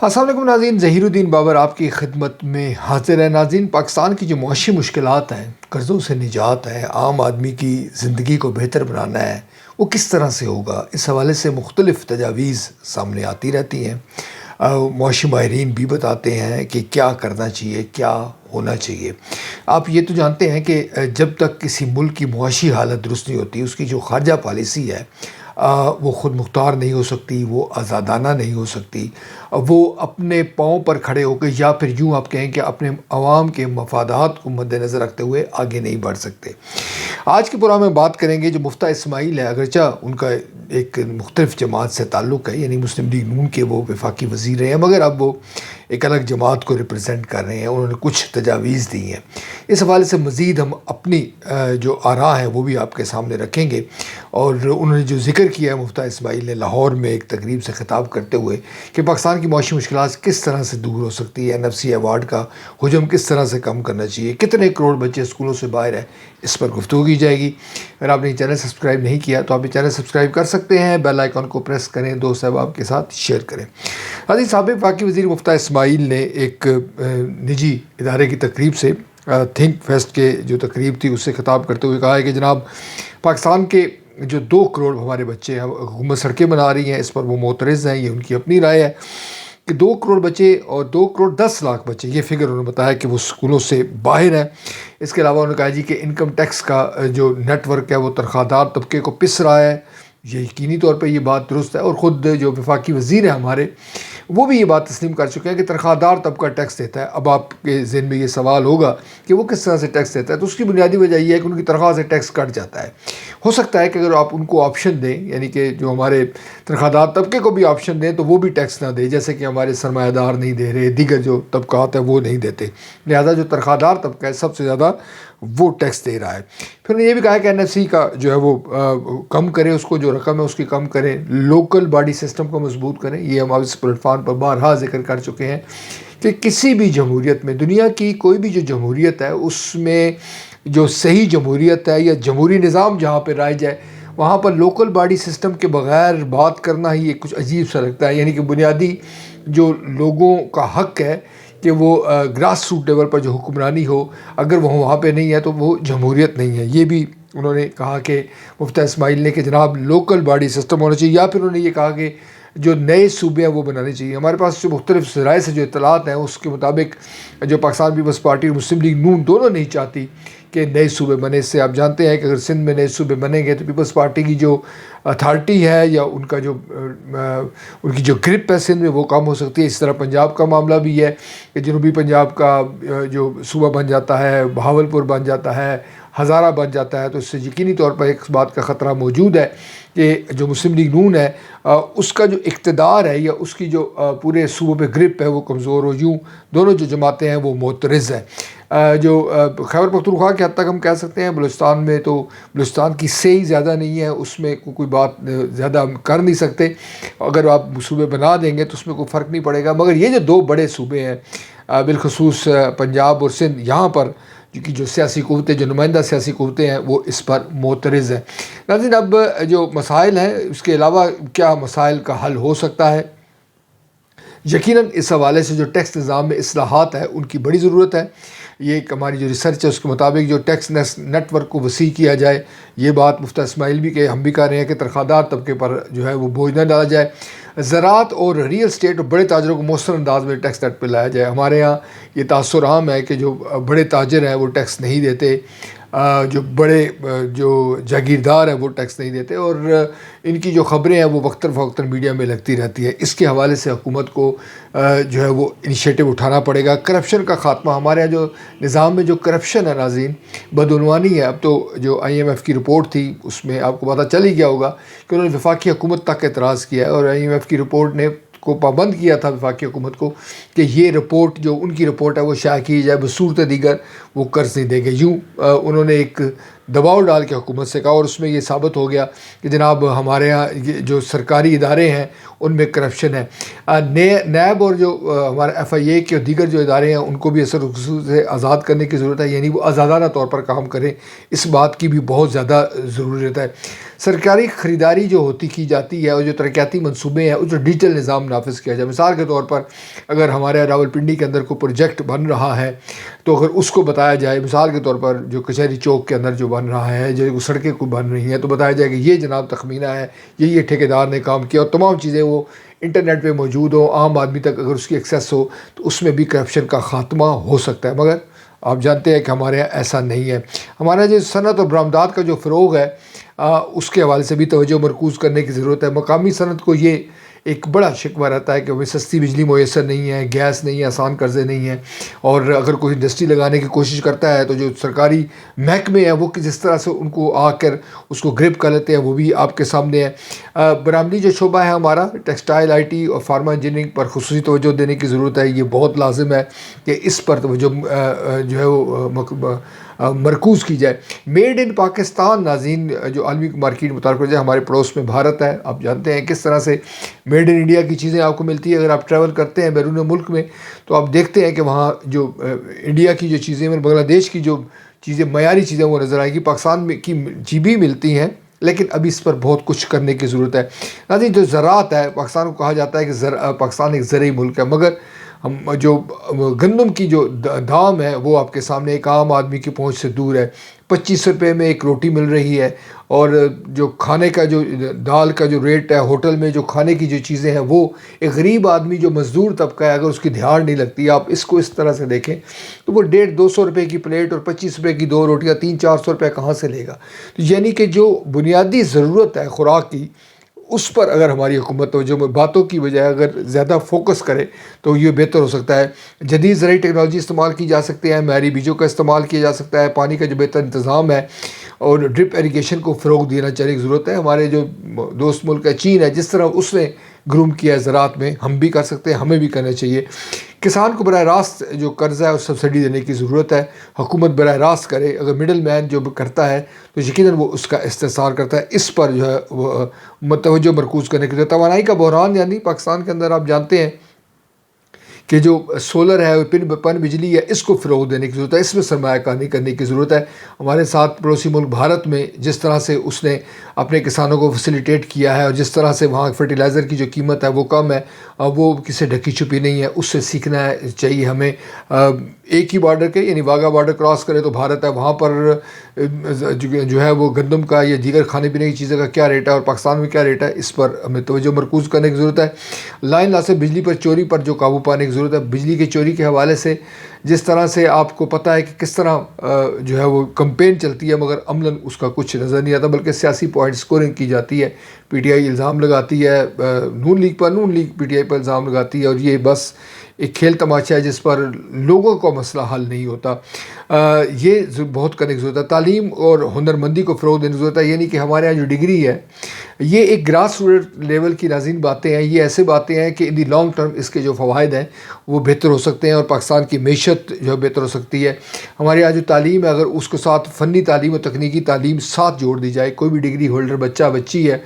السلام علیکم ناظرین، ظہیر الدین بابر آپ کی خدمت میں حاضر ہے۔ ناظرین، پاکستان کی جو معاشی مشکلات ہیں، قرضوں سے نجات ہے، عام آدمی کی زندگی کو بہتر بنانا ہے، وہ کس طرح سے ہوگا، اس حوالے سے مختلف تجاویز سامنے آتی رہتی ہیں۔ معاشی ماہرین بھی بتاتے ہیں کہ کیا کرنا چاہیے، کیا ہونا چاہیے۔ آپ یہ تو جانتے ہیں کہ جب تک کسی ملک کی معاشی حالت درست نہیں ہوتی، اس کی جو خارجہ پالیسی ہے وہ خود مختار نہیں ہو سکتی، وہ آزادانہ نہیں ہو سکتی، وہ اپنے پاؤں پر کھڑے ہو کے، یا پھر یوں آپ کہیں کہ اپنے عوام کے مفادات کو مد نظر رکھتے ہوئے آگے نہیں بڑھ سکتے۔ آج کے پروگرام میں بات کریں گے جو مفتیٰ اسماعیل ہے، اگرچہ ان کا ایک مختلف جماعت سے تعلق ہے، یعنی مسلم لیگ نون کے وہ وفاقی وزیر رہے ہیں، مگر اب وہ ایک الگ جماعت کو ریپرزینٹ کر رہے ہیں۔ انہوں نے کچھ تجاویز دی ہیں، اس حوالے سے مزید ہم اپنی جو آراء ہیں وہ بھی آپ کے سامنے رکھیں گے۔ اور انہوں نے جو ذکر کیا ہے مفتیٰ اسماعیل نے لاہور میں ایک تقریب سے خطاب کرتے ہوئے کہ پاکستان کی معاشی مشکلات کس طرح سے دور ہو سکتی ہے، NFC ایوارڈ کا حجم کس طرح سے کم کرنا چاہیے، کتنے کروڑ بچے اسکولوں سے باہر ہیں، اس پر گفتگو کی جائے گی۔ اگر آپ نے چینل سبسکرائب نہیں کیا تو آپ یہ چینل سبسکرائب کر سکتے ہیں، بیل آئیکن کو پریس کریں، دوست احباب کے ساتھ شیئر کریں۔ حاضرین، سابق وفاقی وزیر مفتیٰ اسماعیل نے ایک نجی ادارے کی تقریب سے تھنک فیسٹ کے جو تقریب تھی اس سے خطاب کرتے ہوئے کہا ہے کہ جناب پاکستان کے جو 2 کروڑ ہمارے بچے ہیں، حکومت سڑکیں بنا رہی ہیں، اس پر وہ معترض ہیں، یہ ان کی اپنی رائے ہے کہ 2 کروڑ بچے اور 2 کروڑ 10 لاکھ بچے، یہ فگر انہوں نے بتایا کہ وہ اسکولوں سے باہر ہیں۔ اس کے علاوہ انہوں نے کہا جی کہ انکم ٹیکس کا جو نیٹ ورک ہے وہ تنخواہ دار طبقے کو پس رہا ہے۔ یہ یقینی طور پہ یہ بات درست ہے، اور خود جو وفاقی وزیر ہیں ہمارے وہ بھی یہ بات تسلیم کر چکے ہیں کہ تنخواہ دار طبقہ ٹیکس دیتا ہے۔ اب آپ کے ذہن میں یہ سوال ہوگا کہ وہ کس طرح سے ٹیکس دیتا ہے، تو اس کی بنیادی وجہ یہ ہے کہ ان کی تنخواہ سے ٹیکس کٹ جاتا ہے۔ ہو سکتا ہے کہ اگر آپ ان کو آپشن دیں، یعنی کہ جو ہمارے تنخواہ دار طبقے کو بھی آپشن دیں تو وہ بھی ٹیکس نہ دے، جیسے کہ ہمارے سرمایہ دار نہیں دے رہے، دیگر جو طبقات ہیں وہ نہیں دیتے، لہذا جو تنخواہ دار طبقہ ہے سب سے زیادہ وہ ٹیکس دے رہا ہے۔ پھر انہوں نے یہ بھی کہا کہ NFC کا جو ہے وہ کم کرے، اس کو جو رقم ہے اس کی کم کریں، لوکل باڈی سسٹم کو مضبوط کریں۔ یہ ہم اس پلیٹ فارم پر بارہا ذکر کر چکے ہیں کہ کسی بھی جمہوریت میں، دنیا کی کوئی بھی جو جمہوریت ہے، اس میں جو صحیح جمہوریت ہے یا جمہوری نظام جہاں پہ رائج ہے، وہاں پر لوکل باڈی سسٹم کے بغیر بات کرنا ہی کچھ عجیب سا لگتا ہے۔ یعنی کہ بنیادی جو لوگوں کا حق ہے کہ وہ گراس روٹ لیول پر جو حکمرانی ہو، اگر وہ وہاں پہ نہیں ہے تو وہ جمہوریت نہیں ہے۔ یہ بھی انہوں نے کہا کہ مفتیٰ اسماعیل نے کہ جناب لوکل باڈی سسٹم ہونا چاہیے، یا پھر انہوں نے یہ کہا کہ جو نئے صوبے ہیں وہ بنانے چاہیے۔ ہمارے پاس جو مختلف ذرائع سے جو اطلاعات ہیں اس کے مطابق جو پاکستان پیپلز پارٹی اور مسلم لیگ نون دونوں نہیں چاہتی کہ نئے صوبے بنے۔ اس سے آپ جانتے ہیں کہ اگر سندھ میں نئے صوبے بنیں گے تو پیپلز پارٹی کی جو اتھارٹی ہے یا ان کا جو ان کی جو گرپ ہے سندھ میں وہ کم ہو سکتی ہے۔ اس طرح پنجاب کا معاملہ بھی ہے کہ جنوبی پنجاب کا جو صوبہ بن جاتا ہے، بہاولپور بن جاتا ہے، ہزارہ بن جاتا ہے، تو اس سے یقینی طور پر ایک بات کا خطرہ موجود ہے کہ جو مسلم لیگ نون ہے اس کا جو اقتدار ہے یا اس کی جو پورے صوبوں پہ گرپ ہے وہ کمزور ہو۔ یوں دونوں جو جماعتیں ہیں وہ معترض ہیں۔ جو خیبر پختونخوا کے حد تک ہم کہہ سکتے ہیں، بلوچستان میں تو بلوچستان کی صحیح زیادہ نہیں ہے، اس میں کوئی بات زیادہ ہم کر نہیں سکتے۔ اگر آپ صوبے بنا دیں گے تو اس میں کوئی فرق نہیں پڑے گا، مگر یہ جو 2 بڑے صوبے ہیں بالخصوص پنجاب اور سندھ، یہاں پر جو سیاسی قوتیں، جو نمائندہ سیاسی قوتیں ہیں وہ اس پر معترض ہیں۔ ناظرین، اب جو مسائل ہیں اس کے علاوہ کیا مسائل کا حل ہو سکتا ہے؟ یقیناً اس حوالے سے جو ٹیکس نظام میں اصلاحات ہے ان کی بڑی ضرورت ہے۔ یہ ایک ہماری جو ریسرچ ہے اس کے مطابق جو ٹیکس نیٹ ورک کو وسیع کیا جائے، یہ بات مفتیٰ اسماعیل بھی کہ ہم بھی کہہ رہے ہیں کہ تنخواہ دار طبقے پر جو ہے وہ بوجھ نہ ڈالا جائے۔ زراعت اور ریئل اسٹیٹ اور بڑے تاجروں کو مؤثر انداز میں ٹیکس نیٹ پہ لایا جائے۔ ہمارے یہاں یہ تاثر عام ہے کہ جو بڑے تاجر ہیں وہ ٹیکس نہیں دیتے، جو بڑے جو جاگیردار ہیں وہ ٹیکس نہیں دیتے، اور ان کی جو خبریں ہیں وہ وقتاً فوقتاً میڈیا میں لگتی رہتی ہے۔ اس کے حوالے سے حکومت کو جو ہے وہ انیشیٹو اٹھانا پڑے گا۔ کرپشن کا خاتمہ، ہمارے یہاں جو نظام میں جو کرپشن ہے ناظرین، بدعنوانی ہے۔ اب تو جو IMF کی رپورٹ تھی اس میں آپ کو پتہ چل ہی گیا ہوگا کہ انہوں نے وفاقی حکومت تک اعتراض کیا ہے، اور IMF کی رپورٹ نے کو پابند کیا تھا وفاقی حکومت کو کہ یہ رپورٹ جو ان کی رپورٹ ہے وہ شائع کی جائے، بصورت دیگر وہ قرض نہیں دیں گے۔ یوں انہوں نے ایک دباؤ ڈال کے حکومت سے کہا، اور اس میں یہ ثابت ہو گیا کہ جناب ہمارے ہاں جو سرکاری ادارے ہیں ان میں کرپشن ہے۔ نیب اور جو ہمارے FIA کے اور دیگر جو ادارے ہیں ان کو بھی اثر رسوخ سے آزاد کرنے کی ضرورت ہے، یعنی وہ آزادانہ طور پر کام کریں، اس بات کی بھی بہت زیادہ ضرورت ہے۔ سرکاری خریداری جو کی جاتی ہے اور جو ترقیاتی منصوبے ہیں اس جو ڈیجیٹل نظام نافذ کیا جائے. مثال کے طور پر اگر ہمارے راولپنڈی کے اندر کوئی پروجیکٹ بن رہا ہے تو اگر اس کو بتایا جائے، مثال کے طور پر جو کچہری چوک کے اندر جو بن رہا ہے، جو سڑکیں کو بن رہی ہیں، تو بتایا جائے کہ یہ جناب تخمینہ ہے، یہ ٹھیکیدار نے کام کیا، اور تمام چیزیں وہ انٹرنیٹ پہ موجود ہو، عام آدمی تک اگر اس کی ایکسیس ہو تو اس میں بھی کرپشن کا خاتمہ ہو سکتا ہے. مگر آپ جانتے ہیں کہ ہمارے یہاں ایسا نہیں ہے. ہمارا جو صنعت اور برآمدات کا جو فروغ ہے اس کے حوالے سے بھی توجہ مرکوز کرنے کی ضرورت ہے. مقامی صنعت کو یہ ایک بڑا شکوہ رہتا ہے کہ ہمیں سستی بجلی میسر نہیں ہے، گیس نہیں ہے، آسان قرضے نہیں ہیں، اور اگر کوئی انڈسٹری لگانے کی کوشش کرتا ہے تو جو سرکاری محکمے ہیں وہ جس طرح سے ان کو آ کر اس کو گرپ کر لیتے ہیں وہ بھی آپ کے سامنے ہے. برآمدی جو شعبہ ہے ہمارا ٹیکسٹائل، آئی ٹی اور فارما انجینئرنگ پر خصوصی توجہ دینے کی ضرورت ہے. یہ بہت لازم ہے کہ اس پر توجہ جو ہے وہ مرکوز کی جائے. میڈ ان پاکستان ناظرین جو عالمی مارکیٹ متعارف کر جائے، ہمارے پڑوس میں بھارت ہے، آپ جانتے ہیں کس طرح سے میڈ ان انڈیا کی چیزیں آپ کو ملتی ہے. اگر آپ ٹریول کرتے ہیں بیرون ملک میں تو آپ دیکھتے ہیں کہ وہاں جو انڈیا کی جو چیزیں، بنگلہ دیش کی جو چیزیں، معیاری چیزیں وہ نظر آئیں گی. پاکستان میں کی بھی ملتی ہیں لیکن ابھی اس پر بہت کچھ کرنے کی ضرورت ہے. ناظرین جو زراعت ہے، پاکستان کو کہا جاتا ہے کہ پاکستان ایک زرعی ملک ہے، مگر ہم جو گندم کی جو دام ہے وہ آپ کے سامنے ایک عام آدمی کی پہنچ سے دور ہے. 25 روپے میں ایک روٹی مل رہی ہے، اور جو کھانے کا جو دال کا جو ریٹ ہے ہوٹل میں، جو کھانے کی جو چیزیں ہیں وہ ایک غریب آدمی جو مزدور طبقہ ہے اگر اس کی دھیان نہیں لگتی، آپ اس کو اس طرح سے دیکھیں تو وہ 150-200 روپے کی پلیٹ اور 25 روپے کی 2 روٹیاں 300-400 روپے کہاں سے لے گا. تو یعنی کہ جو بنیادی ضرورت ہے خوراک کی، اس پر اگر ہماری حکومت جو باتوں کی بجائے اگر زیادہ فوکس کرے تو یہ بہتر ہو سکتا ہے. جدید زرعی ٹیکنالوجی استعمال کی جا سکتی ہے، معیاری بیجوں کا استعمال کیا جا سکتا ہے، پانی کا جو بہتر انتظام ہے اور ڈرپ ایریگیشن کو فروغ دینا چاہیے کی ضرورت ہے. ہمارے جو دوست ملک ہے چین ہے، جس طرح اس نے گروم کیا ہے زراعت میں، ہم بھی کر سکتے ہیں، ہمیں بھی کرنا چاہیے. کسان کو براہ راست جو قرضہ ہے اور سبسڈی دینے کی ضرورت ہے، حکومت براہ راست کرے. اگر مڈل مین جو کرتا ہے تو یقیناً وہ اس کا استحصال کرتا ہے. اس پر جو ہے وہ توجہ مرکوز کرنے کی ضرورت ہے. توانائی کا بحران، یعنی پاکستان کے اندر آپ جانتے ہیں کہ جو سولر ہے، پن بجلی ہے، اس کو فروغ دینے کی ضرورت ہے، اس میں سرمایہ کاری کرنے کی ضرورت ہے. ہمارے ساتھ پڑوسی ملک بھارت میں جس طرح سے اس نے اپنے کسانوں کو فیسیلیٹیٹ کیا ہے اور جس طرح سے وہاں فرٹیلائزر کی جو قیمت ہے وہ کم ہے، وہ کسی ڈھکی چھپی نہیں ہے، اس سے سیکھنا چاہیے ہمیں. ایک ہی بارڈر کے، یعنی واگا بارڈر کراس کرے تو بھارت ہے، وہاں پر جو ہے وہ گندم کا یا دیگر کھانے پینے کی چیزوں کا کیا ریٹ ہے اور پاکستان میں کیا ریٹ ہے، اس پر ہمیں توجہ مرکوز کرنے کی ضرورت ہے. لائن لا سے بجلی پر چوری پر جو قابو پانے کی ضرورت ہے. بجلی کی چوری کے حوالے سے جس طرح سے آپ کو پتہ ہے کہ کس طرح جو ہے وہ کمپین چلتی ہے، مگر عملاً اس کا کچھ نظر نہیں آتا، بلکہ سیاسی پوائنٹ اسکورنگ کی جاتی ہے. پی ٹی آئی الزام لگاتی ہے نون لیگ پی ٹی آئی پر الزام لگاتی ہے، اور یہ بس ایک کھیل تماشا ہے جس پر لوگوں کا مسئلہ حل نہیں ہوتا. یہ بہت کرنے کی ضرورت ہے. تعلیم اور ہنرمندی کو فروغ دینے کی ضرورت ہے. یعنی کہ ہمارے یہاں جو ڈگری ہے یہ ایک گراس روٹ لیول کی ناظرین باتیں ہیں. یہ ایسے باتیں ہیں کہ ان دی لانگ ٹرم اس کے جو فوائد ہیں وہ بہتر ہو سکتے ہیں اور پاکستان کی معیشت جو ہے بہتر ہو سکتی ہے. ہمارے یہاں جو تعلیم ہے اگر اس کے ساتھ فنی تعلیم اور تکنیکی تعلیم ساتھ جوڑ دی جائے، کوئی بھی ڈگری ہولڈر بچہ بچی ہے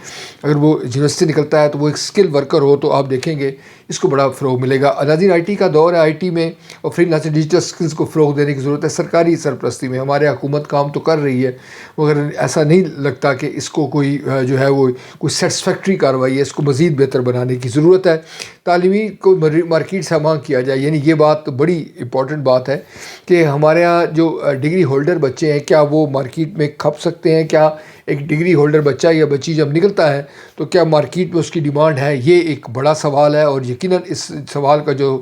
اگر وہ یونیورسٹی نکلتا ہے تو وہ ایک اسکل ورکر ہو تو آپ دیکھیں گے اس کو بڑا فروغ ملے گا. ناظرین آئی ٹی کا دور ہے، آئی ٹی میں اور فری لانسنگ ڈیجیٹل اسکلس کو فروغ دینے کی ضرورت ہے. سرکاری سرپرستی میں ہمارے حکومت کام تو کر رہی ہے مگر ایسا نہیں لگتا کہ اس کو کوئی جو ہے وہ کوئی سیٹسفیکٹری کارروائی ہے، اس کو مزید بہتر بنانے کی ضرورت ہے. تعلیمی کو مارکیٹ سے مانگ کیا جائے، یعنی یہ بات بڑی امپورٹنٹ بات ہے کہ ہمارے ہاں جو ڈگری ہولڈر بچے ہیں کیا وہ مارکیٹ میں کھپ سکتے ہیں. کیا ایک ڈگری ہولڈر بچہ یا بچی جب نکلتا ہے تو کیا مارکیٹ میں اس کی ڈیمانڈ ہے؟ یہ ایک بڑا سوال ہے اور یقیناً اس سوال کا جو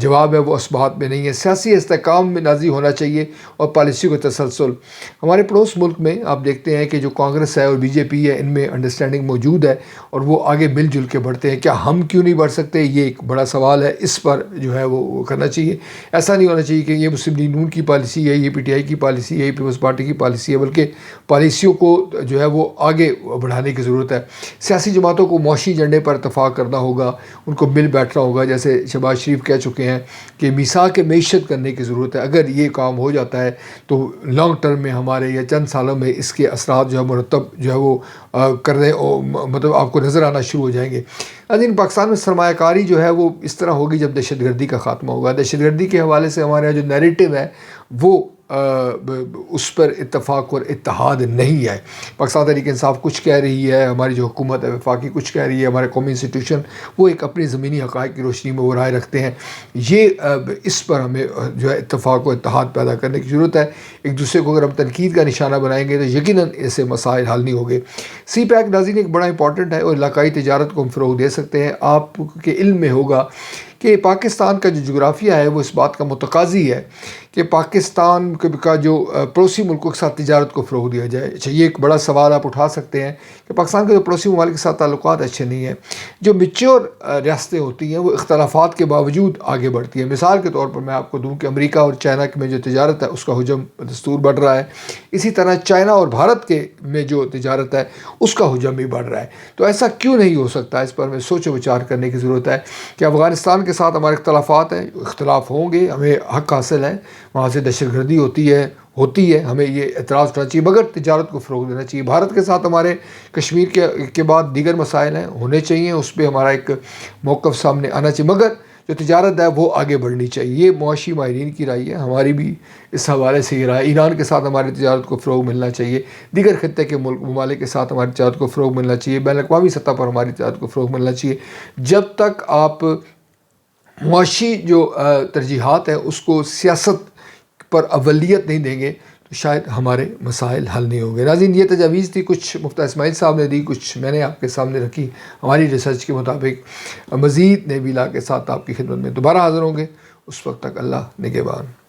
جواب ہے وہ اس بات میں نہیں ہے. سیاسی استحکام میں نازی ہونا چاہیے اور پالیسی کو تسلسل. ہمارے پڑوس ملک میں آپ دیکھتے ہیں کہ جو کانگریس ہے اور بی جے پی ہے ان میں انڈرسٹینڈنگ موجود ہے اور وہ آگے مل جل کے بڑھتے ہیں. کیا ہم کیوں نہیں بڑھ سکتے؟ یہ ایک بڑا سوال ہے، اس پر جو ہے وہ کرنا چاہیے. ایسا نہیں ہونا چاہیے کہ یہ مسلم لیگ نون کی پالیسی ہے، یہ پی ٹی آئی کی پالیسی ہے، یہ پیپلز پارٹی کی پالیسی ہے، بلکہ پالیسیوں کو جو ہے وہ آگے بڑھانے کی ضرورت ہے. سیاسی جماعتوں کو معاشی ایجنڈے پر اتفاق کرنا ہوگا، ان کو مل بیٹھنا ہوگا. جیسے شہباز شریف کہہ چکے ہیں کہ میثاق معیشت کرنے کی ضرورت ہے. اگر یہ کام ہو جاتا ہے تو لانگ ٹرم میں ہمارے یا چند سالوں میں اس کے اثرات جو ہے مرتب جو ہے وہ کرنے مطلب آپ کو نظر آنا شروع ہو جائیں گے. لیکن پاکستان میں سرمایہ کاری جو ہے وہ اس طرح ہوگی جب دہشت گردی کا خاتمہ ہوگا. دہشت گردی کے حوالے سے ہمارے یہاں جو نیریٹو ہے وہ اس پر اتفاق اور اتحاد نہیں ہے۔ پاکستان تحریک انصاف کچھ کہہ رہی ہے، ہماری جو حکومت ہے وفاقی کچھ کہہ رہی ہے، ہمارے قومی انسٹیٹیوشن وہ ایک اپنی زمینی حقائق کی روشنی میں وہ رائے رکھتے ہیں۔ یہ اس پر ہمیں جو ہے اتفاق و اتحاد پیدا کرنے کی ضرورت ہے۔ ایک دوسرے کو اگر ہم تنقید کا نشانہ بنائیں گے تو یقیناً ایسے مسائل حل نہیں ہوگے۔ سی پیک ناظرین ایک بڑا امپورٹنٹ ہے اور علاقائی تجارت کو ہم فروغ دے سکتے ہیں۔ آپ کے علم میں ہوگا کہ پاکستان کا جو جغرافیہ ہے وہ اس بات کا متقاضی ہے کہ پاکستان کا جو پڑوسی ملکوں کے ساتھ تجارت کو فروغ دیا جائے۔ اچھا، یہ ایک بڑا سوال آپ اٹھا سکتے ہیں کہ پاکستان کے جو پڑوسی ممالک کے ساتھ تعلقات اچھے نہیں ہیں۔ جو میچور ریاستیں ہوتی ہیں وہ اختلافات کے باوجود آگے بڑھتی ہیں۔ مثال کے طور پر میں آپ کو دوں کہ امریکہ اور چائنا میں جو تجارت ہے اس کا حجم دستور بڑھ رہا ہے، اسی طرح چائنا اور بھارت کے میں جو تجارت ہے اس کا حجم بھی بڑھ رہا ہے۔ تو ایسا کیوں نہیں ہو سکتا؟ اس پر ہمیں سوچ و وچار کرنے کی ضرورت ہے کہ افغانستان کے ساتھ ہمارے اختلافات ہیں، اختلاف ہوں گے، ہمیں حق حاصل ہے، وہاں سے دہشت گردی ہوتی ہے، ہمیں یہ اعتراض کرنا چاہیے، مگر تجارت کو فروغ دینا چاہیے۔ بھارت کے ساتھ ہمارے کشمیر کے بعد دیگر مسائل ہیں، ہونے چاہیے، اس پہ ہمارا ایک موقف سامنے آنا چاہیے، مگر جو تجارت ہے وہ آگے بڑھنی چاہیے۔ یہ معاشی ماہرین کی رائے ہے، ہماری بھی اس حوالے سے یہ رائے۔ ایران کے ساتھ ہماری تجارت کو فروغ ملنا چاہیے، دیگر خطے کے ممالک کے ساتھ ہماری تجارت کو فروغ ملنا چاہیے، بین الاقوامی سطح پر ہماری تجارت کو فروغ ملنا چاہیے۔ جب تک آپ معاشی جو ترجیحات ہیں اس کو سیاست پر اولیت نہیں دیں گے تو شاید ہمارے مسائل حل نہیں ہوں گے۔ ناظرین، یہ تجاویز تھی، کچھ مفتیٰ اسماعیل صاحب نے دی، کچھ میں نے آپ کے سامنے رکھی ہماری ریسرچ کے مطابق۔ مزید نئی ویلا کے ساتھ آپ کی خدمت میں دوبارہ حاضر ہوں گے، اس وقت تک اللہ نگہبان۔